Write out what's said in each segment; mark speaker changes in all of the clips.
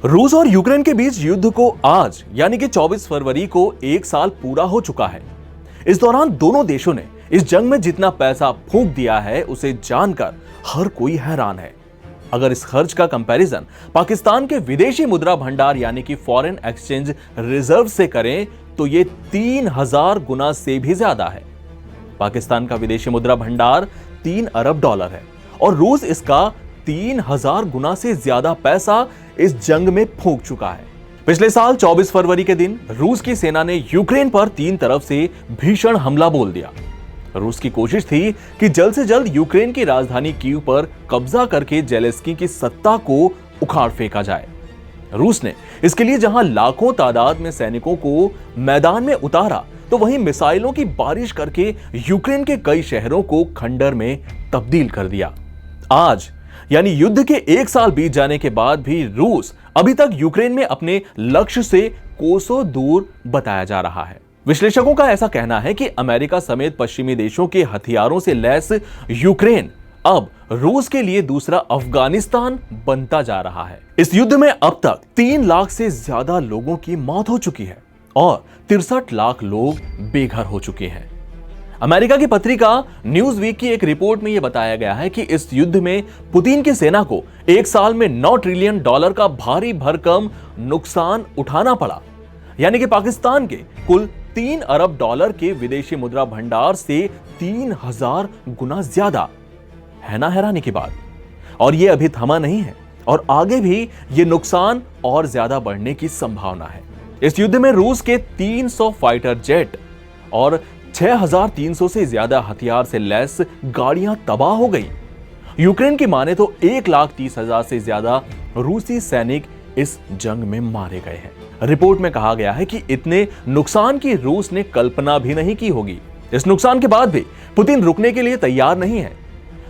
Speaker 1: रूस और यूक्रेन के बीच युद्ध को आज यानी कि 24 फरवरी को एक साल पूरा हो चुका है। इस दौरान दोनों देशों ने इस जंग में जितना पैसा फूंक दिया है उसे जानकर हर कोई हैरान है। अगर इस खर्च का कंपैरिजन पाकिस्तान के विदेशी मुद्रा भंडार यानी कि फॉरेन एक्सचेंज रिजर्व से करें तो ये 3000 गुना से भी ज्यादा है। पाकिस्तान का विदेशी मुद्रा भंडार 3 अरब डॉलर है और रूस इसका 3000 गुना से ज्यादा पैसा इस जंग में फूंक चुका है। पिछले साल 24 फरवरी के दिन रूस की सेना ने यूक्रेन पर 3 तरफ से भीषण हमला बोल दिया। रूस की कोशिश थी कि जल्द से जल्द यूक्रेन की राजधानी कीव पर कब्जा करके जेलेंस्की की सत्ता को उखाड़ फेंका जाए। रूस ने इसके लिए जहां लाखों तादाद में सैनिकों को मैदान में उतारा तो वहीं मिसाइलों की बारिश करके यूक्रेन के कई शहरों को खंडर में तब्दील कर दिया। आज यानी युद्ध के एक साल बीत जाने के बाद भी रूस अभी तक यूक्रेन में अपने लक्ष्य से कोसों दूर बताया जा रहा है। विश्लेषकों का ऐसा कहना है कि अमेरिका समेत पश्चिमी देशों के हथियारों से लैस यूक्रेन अब रूस के लिए दूसरा अफगानिस्तान बनता जा रहा है। इस युद्ध में अब तक 3 लाख से ज्यादा लोगों की मौत हो चुकी है और 63 लाख लोग बेघर हो चुके हैं। अमेरिका की पत्रिका न्यूज वीक की एक रिपोर्ट में यह बताया गया है कि इस युद्ध में पुतिन की सेना को एक साल में 9 ट्रिलियन डॉलर का भारी भरकम नुकसान उठाना पड़ा, यानी कि पाकिस्तान के कुल 3 अरब डॉलर के विदेशी मुद्रा भंडार से 3000 गुना ज्यादा है ना हैरानी की बात। और यह अभी थमा नहीं है और आगे भी यह नुकसान और ज्यादा बढ़ने की संभावना है। इस युद्ध में रूस के 300 फाइटर जेट और 6300 से ज्यादा हथियार से लैस गाड़ियां तबाह हो गई। यूक्रेन की माने तो 1,30,000 से ज्यादा रूसी सैनिक इस जंग में मारे गए हैं। रिपोर्ट में कहा गया है कि इतने नुकसान की रूस ने कल्पना भी नहीं की होगी। इस नुकसान के बाद भी पुतिन रुकने के लिए तैयार नहीं है।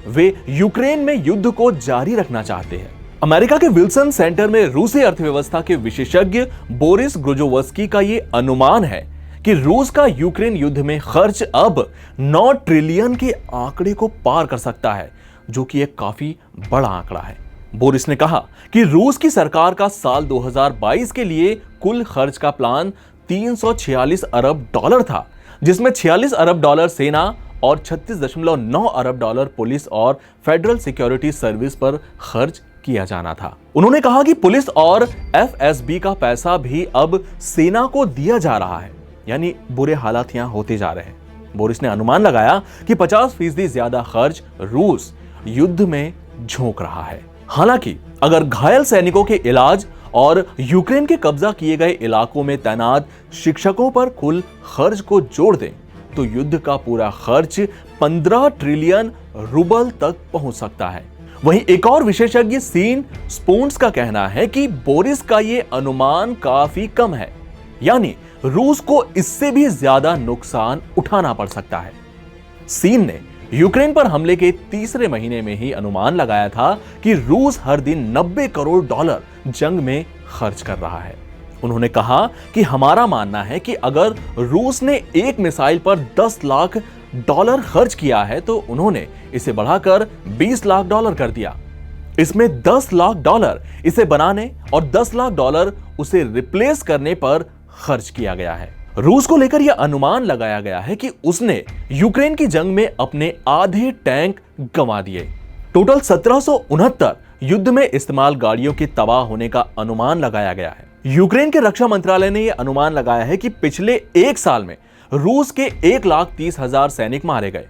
Speaker 1: वे यूक्रेन में युद्ध को जारी रखना चाहते हैं। अमेरिका के विल्सन सेंटर में रूसी अर्थव्यवस्था के विशेषज्ञ बोरिस ग्रोजोवस्की का यह अनुमान है कि रूस का यूक्रेन युद्ध में खर्च अब 9 ट्रिलियन के आंकड़े को पार कर सकता है, जो कि एक काफी बड़ा आंकड़ा है। बोरिस ने कहा कि रूस की सरकार का साल 2022 के लिए कुल खर्च का प्लान 346 अरब डॉलर था, जिसमें 46 अरब डॉलर सेना और 36.9 अरब डॉलर पुलिस और फेडरल सिक्योरिटी सर्विस पर खर्च किया जाना था। उन्होंने कहा कि पुलिस और एफएसबी का पैसा भी अब सेना को दिया जा रहा है, यानी बुरे हालात यहां होते जा रहे हैं। बोरिस ने अनुमान लगाया कि 50% ज्यादा खर्च रूस युद्ध में झोंक रहा है। हालांकि अगर घायल सैनिकों के इलाज और यूक्रेन के कब्जा किए गए इलाकों में तैनात शिक्षकों पर कुल खर्च को जोड़ दें तो युद्ध का पूरा खर्च 15 ट्रिलियन रूबल तक पहुंच सकता है। वहीं एक और विशेषज्ञ सीन स्पून्स का कहना है कि बोरिस का यह अनुमान काफी कम है, यानी रूस को इससे भी ज्यादा नुकसान उठाना पड़ सकता है। सीन ने यूक्रेन पर हमले के तीसरे महीने में ही अनुमान लगाया था कि रूस हर दिन 90 करोड़ डॉलर जंग में खर्च कर रहा है। उन्होंने कहा कि हमारा मानना है कि अगर रूस ने एक मिसाइल पर 10 लाख डॉलर खर्च किया है तो उन्होंने इसे बढ़ाकर 20 लाख डॉलर कर दिया। इसमें 10 लाख डॉलर इसे बनाने और 10 लाख डॉलर उसे रिप्लेस करने पर खर्च किया गया है। रूस को लेकर यह अनुमान लगाया गया है कि उसने यूक्रेन की जंग में अपने आधे टैंक गंवा दिए। टोटल 1769 युद्ध में इस्तेमाल गाड़ियों के तबाह होने का अनुमान लगाया गया है। यूक्रेन के रक्षा मंत्रालय ने यह अनुमान लगाया है कि पिछले एक साल में रूस के 1,30,000 सैनिक मारे गए।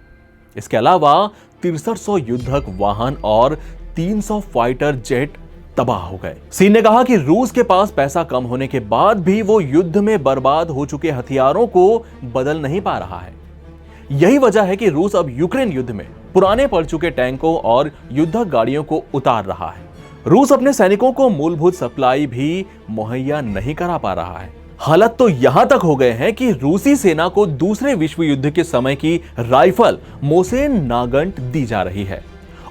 Speaker 1: इसके अलावा 6300 युद्धक वाहन और 300 फाइटर जेट तबाह हो गए। सीन ने कहा कि रूस के पास पैसा कम होने के बाद भी वो युद्ध में बर्बाद हो चुके हथियारों को बदल नहीं पा रहा है। यही वजह है कि रूस अब यूक्रेन युद्ध में पुराने पड़ चुके टैंकों और युद्धक गाड़ियों को उतार रहा है। रूस अपने सैनिकों को मूलभूत सप्लाई भी मुहैया नहीं करा पा रहा है। हालत तो यहां तक हो गए हैं कि रूसी सेना को दूसरे विश्व युद्ध के समय की राइफल मोसेन नागंट दी जा रही है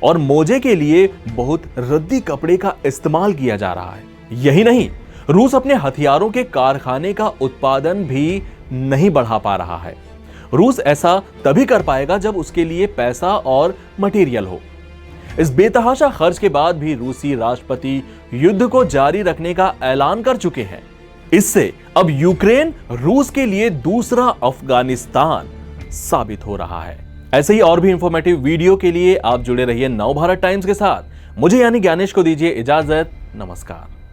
Speaker 1: और मोजे के लिए बहुत रद्दी कपड़े का इस्तेमाल किया जा रहा है। यही नहीं, रूस अपने हथियारों के कारखाने का उत्पादन भी नहीं बढ़ा पा रहा है। रूस ऐसा तभी कर पाएगा जब उसके लिए पैसा और मटेरियल हो। इस बेतहाशा खर्च के बाद भी रूसी राष्ट्रपति युद्ध को जारी रखने का ऐलान कर चुके हैं। इससे अब यूक्रेन रूस के लिए दूसरा अफगानिस्तान साबित हो रहा है। ऐसे ही और भी इंफॉर्मेटिव वीडियो के लिए आप जुड़े रहिए नवभारत टाइम्स के साथ। मुझे यानी ज्ञानेश को दीजिए इजाजत। नमस्कार।